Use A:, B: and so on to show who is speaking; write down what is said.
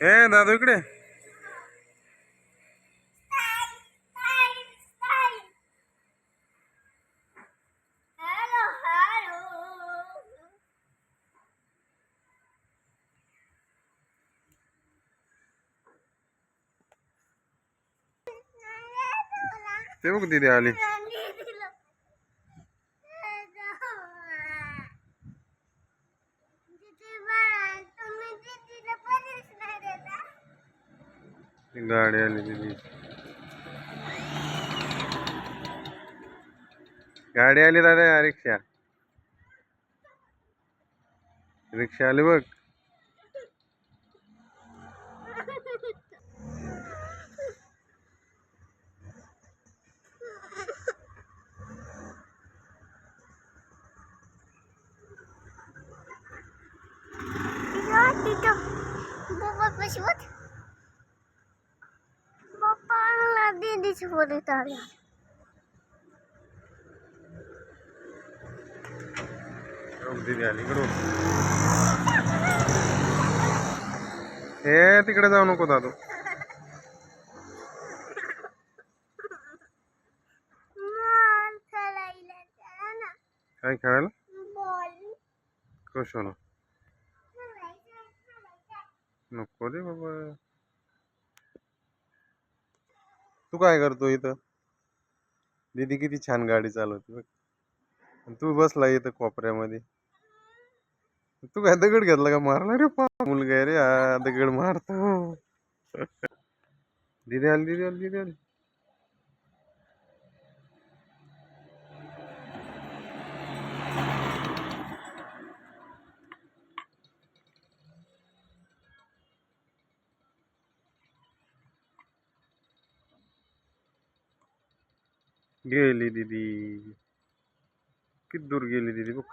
A: हे दादू इकडे. ते बघ दीदी आली. गाडी आली दीदी. गाडी आली दादा. रिक्षा रिक्षा आली बघ.
B: दीदीची फोटो काढला.
A: दीदी आली इकडून. हे तिकडे जाऊ नको दादू. काय खेळायला? कशाला नको रे बाबा. तू काय करतो इथं? दीदी किती छान गाडी चालवते बघ. तू बसला इथं कोपऱ्यामध्ये. तू काय दगड घेतला का मारला रे? मुलगा आहे रे हा, दगड मारतो. दीदी आली दीदी आली दीदी आली. गेली दीदी. किती दूर गेली दीदी बघ.